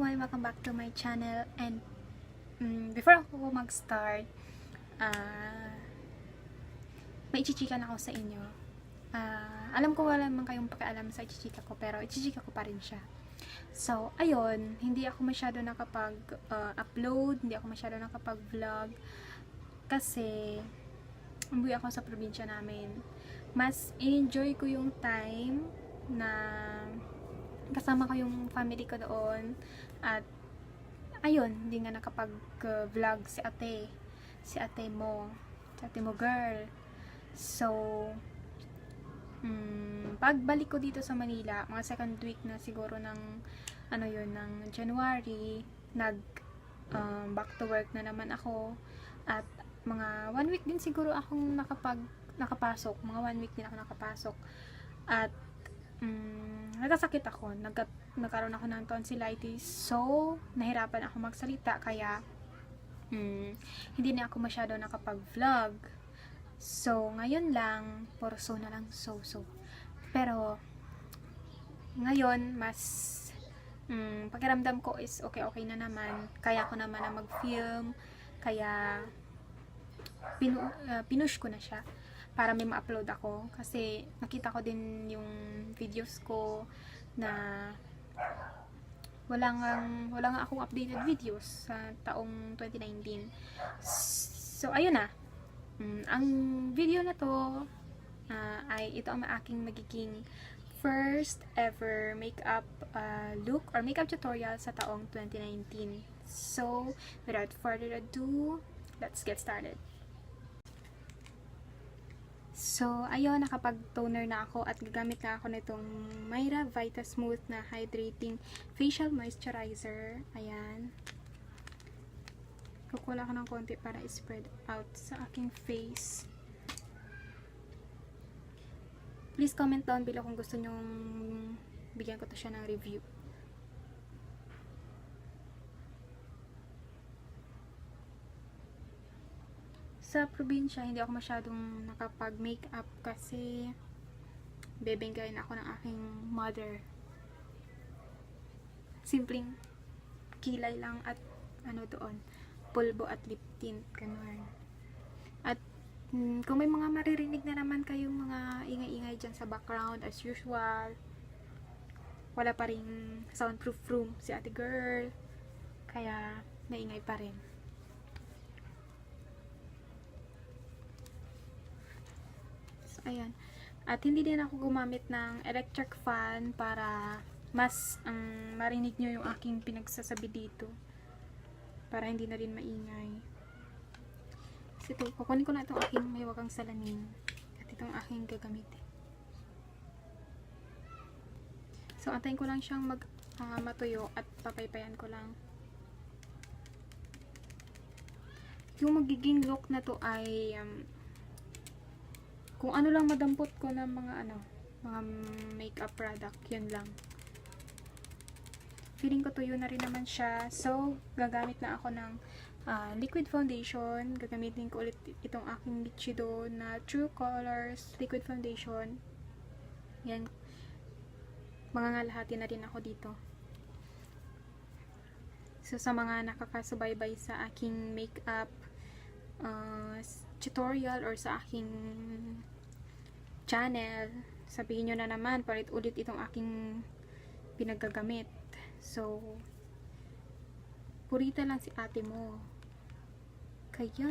everyone! Welcome back to my channel. And before ako mag-start, may ichichika na ako sa inyo. Alam ko wala naman kayong pakialam sa ichichika ko, pero ichichika ko pa rin siya. So, ayun, hindi ako masyado nakapag-upload, hindi ako masyado nakapag-vlog, kasi umuwi ako sa probinsya namin. Mas enjoy ko yung time na kasama ko yung family ko doon. At ayun, hindi nga nakapag-vlog si ate mo girl. So pagbalik ko dito sa Manila, mga second week na siguro ng ng January, back to work na naman ako. At mga 1 week din siguro akong nakapasok, mga 1 week din ako nakapasok. At nagkasakit ako, nagkaroon ako ng tonsillitis, so nahirapan ako magsalita, kaya hindi na ako masyado nakapag-vlog. So ngayon lang, puro so na lang, so. Pero ngayon, mas pakiramdam ko is okay na naman, kaya ko naman na mag-film, kaya pinush ko na siya para may ma-upload ako, kasi nakita ko din yung videos ko na wala nga akong updated videos sa taong 2019. So ayun na, ang video na to ay ito ang aking magiging first ever makeup look or makeup tutorial sa taong 2019. So without further ado, let's get started. So, ayun, nakapag-toner na ako at gagamit na ako nitong Myra Vita Smooth na Hydrating Facial Moisturizer. Ayan. Kukula ko ng konti para i-spread out sa aking face. Please comment down below kung gusto nyong bigyan ko to siya ng review. Sa probinsya, hindi ako masyadong nakapag-makeup kasi bebenggayin ako ng aking mother. Simpleng kilay lang at doon, pulbo at lip tint, ganun. At kung may mga maririnig na naman kayong mga ingay-ingay dyan sa background, as usual, wala pa rin soundproof room si ate girl, kaya naingay pa rin. Ayan. At hindi din ako gumamit ng electric fan para mas marinig nyo yung aking pinagsasabi dito. Para hindi na rin maingay. Kasi ito, kukunin ko na itong aking may wagang salamin. At itong aking gagamitin. So, antayin ko lang siyang matuyo at papaypayan ko lang. Yung magiging look na to ay kung ano lang madampot ko ng mga makeup product, yun lang. Feeling ko tuyo na rin naman siya. So, gagamit na ako ng liquid foundation. Gagamitin ko ulit itong aking Nichido na True Colors liquid foundation. Yan. Mangangalahati na rin ako dito. So, sa mga nakakasubaybay sa aking makeup tutorial or sa aking channel, sabihin nyo na naman, palit-ulit itong aking pinagagamit. So, purita lang si ate mo. Kaya,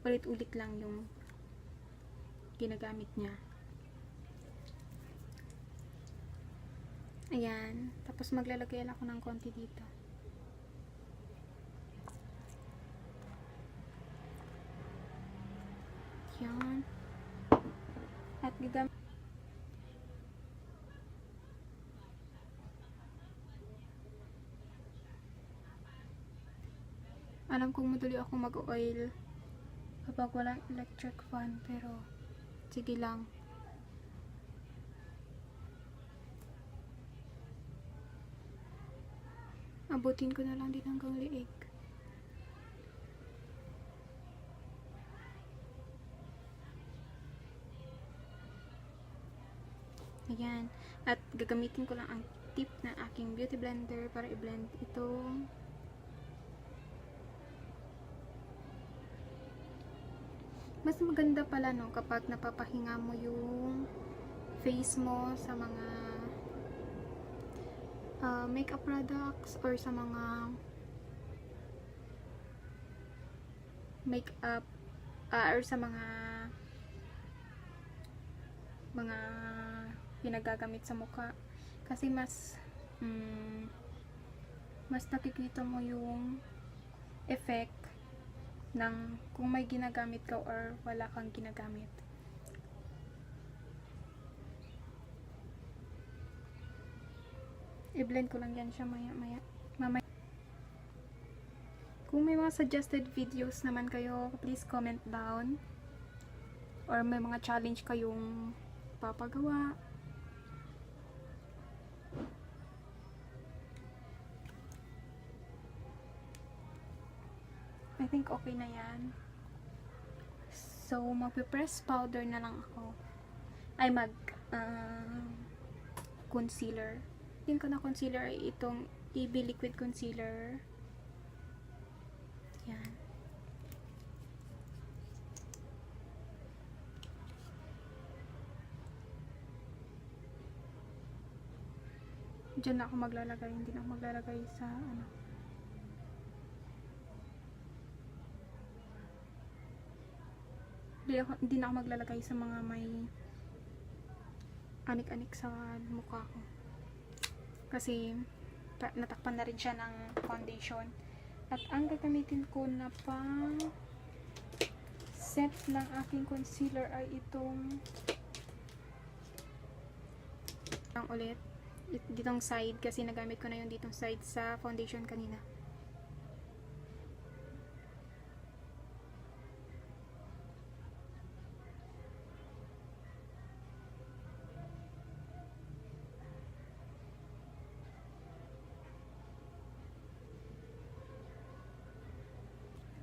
palit-ulit lang yung ginagamit niya. Ayan. Tapos maglalagay ako ng konti dito. Yan. At gagamit. Alam kong madali ako mag-oil kapag walang electric fan, pero sige lang. Abutin ko na lang din hanggang liig. Ayan. At gagamitin ko lang ang tip na aking beauty blender para i-blend ito. Mas maganda pala no kapag napapahinga mo yung face mo sa mga makeup products or sa mga makeup or sa mga pinagagamit sa mukha, kasi mas nakikita mo yung effect ng kung may ginagamit ka or wala kang ginagamit. I-blend ko lang yan siya mamaya. Kung may mga suggested videos naman kayo, please comment down. Or may mga challenge kayong papagawa. I think okay na yan. So, magpe-press powder na lang ako. Ay, concealer. Yung ka na concealer ay itong EB Liquid Concealer. Yan. Diyan na ako maglalagay. Hindi na ako maglalagay sa hindi na ako maglalagay sa mga may anik-anik sa mukha ko. Kasi natakpan na rin siya ng foundation. At ang gagamitin ko na pang set ng aking concealer ay itong ulit ditong side, kasi nagamit ko na yung ditong side sa foundation kanina.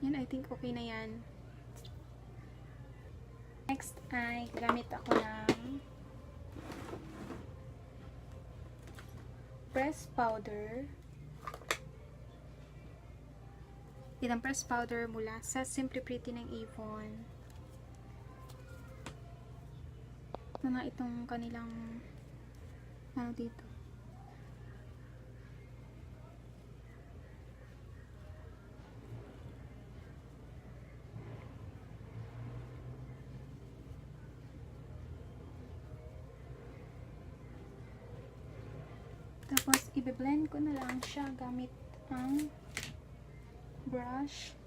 Yan, I think okay na yan. Next ay gamit ako ng press powder. Itong press powder mula sa Simply Pretty ng Avon. Ito na itong kanilang dito. Tapos, i-blend ko na lang siya gamit ang brush.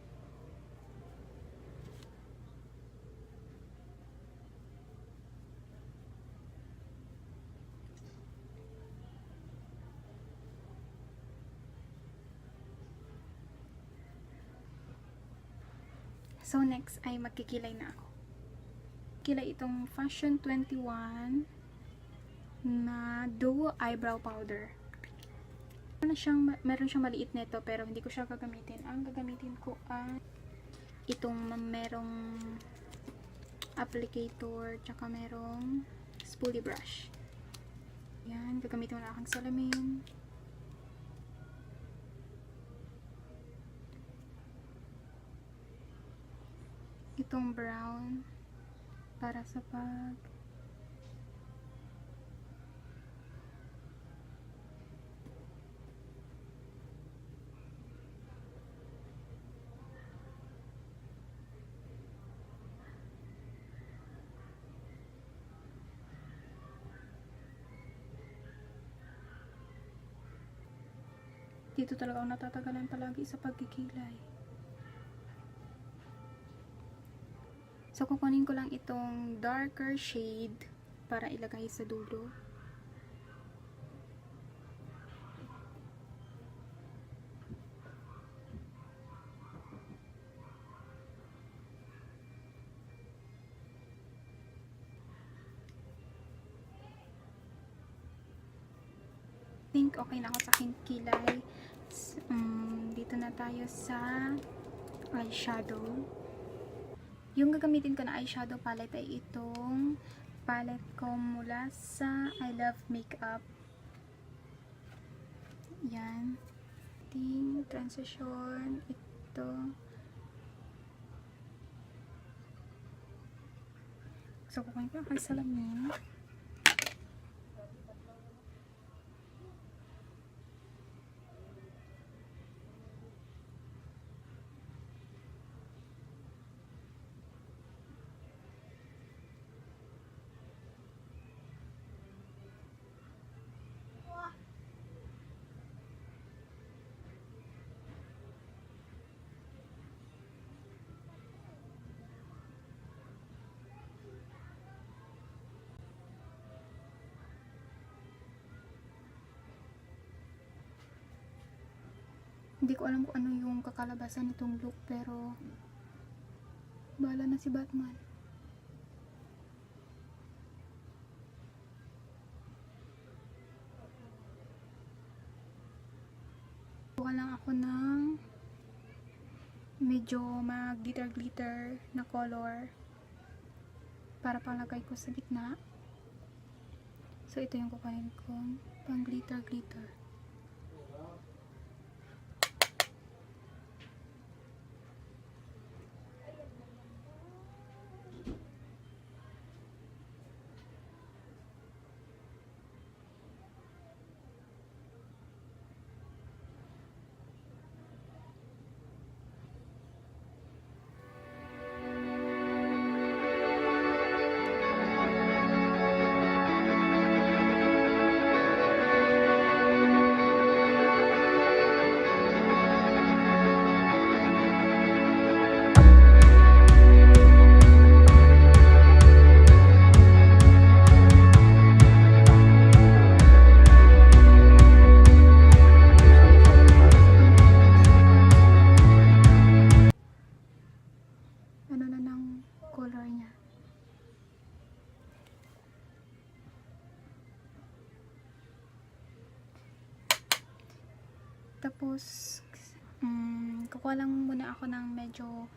So, next ay magkikilay na ako. Kilay itong Fashion 21 na Duo Eyebrow Powder. Meron siyang maliit nito pero hindi ko siya gagamitin. Ang gagamitin ko ay itong merong applicator tsaka merong spoolie brush. Yan, gagamitin ko na aking salamin. Itong brown para sa dito talaga ako natatagalan palagi sa pagkikilay. So, kukunin ko lang itong darker shade para ilagay sa dulo. I think okay na ako sa aking kilay. Dito na tayo sa eyeshadow. Yung gagamitin ko na eyeshadow palette ay itong palette ko mula sa I Love Makeup. Yan. Ting transition. Ito. So, kukunin ko ang salamin. Hindi ko alam kung ano yung kakalabasan nitong look, pero bahala na si Batman. Kuha lang ako ng medyo mag-glitter-glitter na color para palagay ko sa gitna. So, ito yung kukunin kong pang glitter-glitter. Tapos, kukuha lang muna ako ng medyo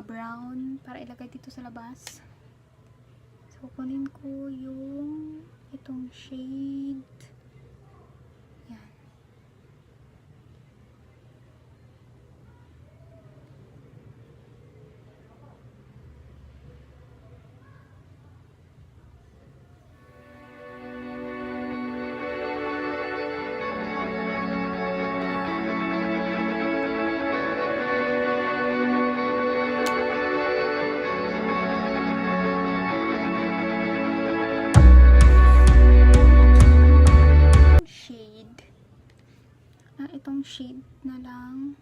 brown para ilagay dito sa labas. So, kukunin ko yung itong shade. Yan. Itong shade na lang.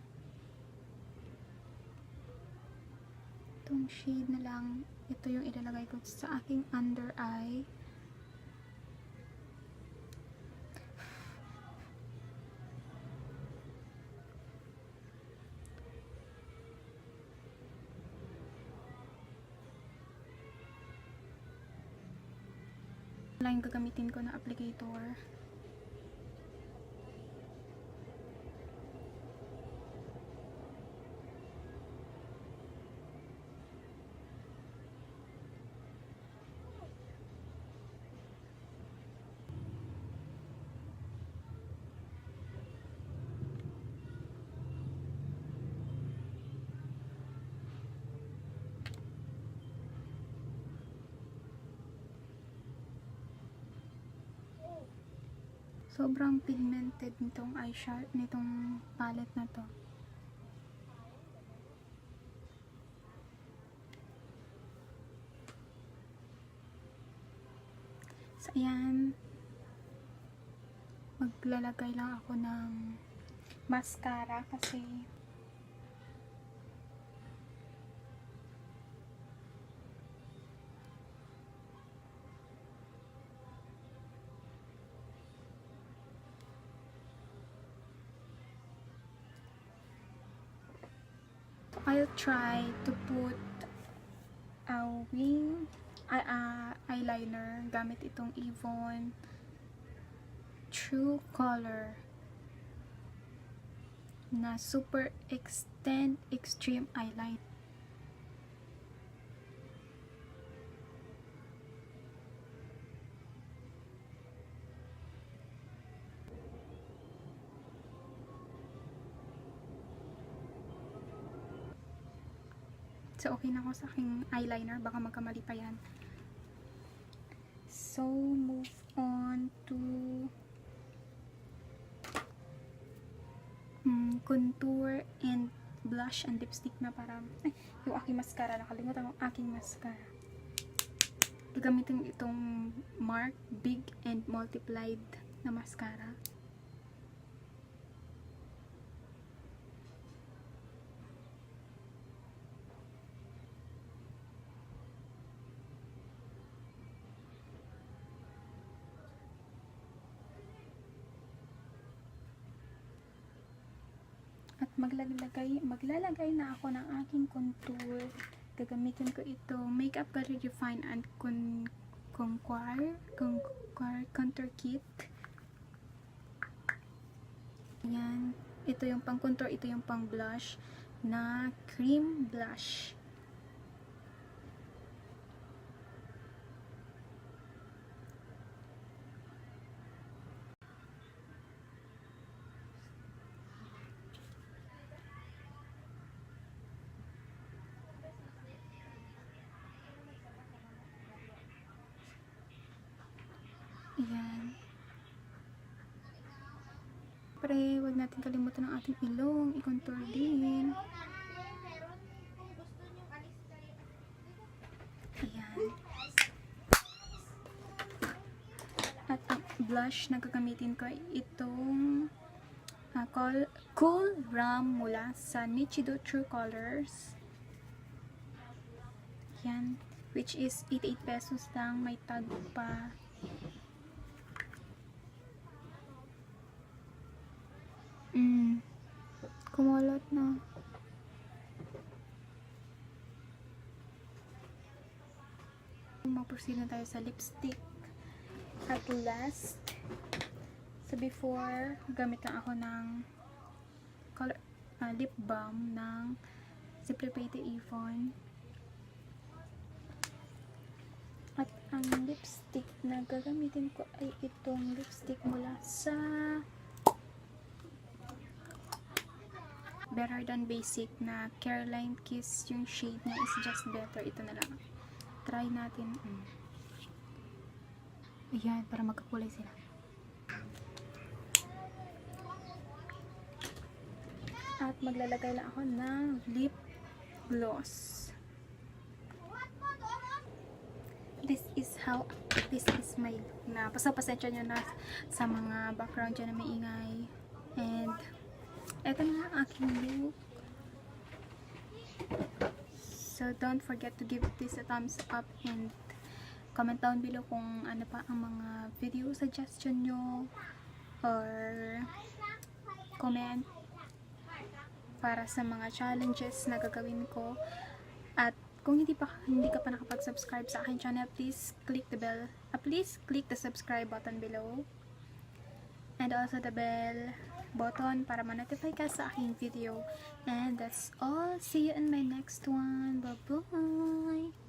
Itong shade na lang. Ito yung ilalagay ko sa aking under eye. Wala yung gagamitin ko na applicator. Sobrang pigmented nitong eyeshadow, nitong palette na to. So, ayan. Maglalagay lang ako ng mascara kasi I'll try to put a wing eyeliner gamit itong Avon True Color na Super Extend Extreme Eyeliner. So, okay na ako sa aking eyeliner. Baka magkamali pa yan. So, move on to contour and blush and lipstick na para yung aking mascara. Nakalimutan ko aking mascara. Gagamitin itong Mark Big and Multiplied na mascara. At maglalagay na ako ng aking contour. Gagamitin ko ito, Make Up Refine and Contour Kit. Ayan. Ito yung pang contour, ito yung pang blush na cream blush. Ayan. Siyempre, huwag natin kalimutan ang ating ilong. I-contour din. Ayan. At ang blush na gagamitin ko ay itong Cool Ram mula sa Nichido True Colors. Ayan. Which is 88 pesos lang. May tag pa. Kumalot na. Mag-proceed na tayo sa lipstick. At last, so before, gamit lang ako ng lip balm ng Simply Pretty Avon. At ang lipstick na gagamitin ko ay itong lipstick mula sa Better Than Basic na Careline Kiss. Yung shade niya is just better. Ito na lang. Try natin. Ayan, para magkakulay sila. At maglalagay lang ako ng lip gloss. This is my look na. Pasensya nyo na sa mga background dyan na may ingay. And eto na ang aking look. So don't forget to give this a thumbs up and comment down below kung ano pa ang mga video suggestion nyo or comment para sa mga challenges na gagawin ko. At kung hindi ka pa nakapag-subscribe sa akin channel, please click the bell. Please click the subscribe button below. And also the bell button para ma-notify ka sa aking video. And that's all. See you in my next one. Bye-bye!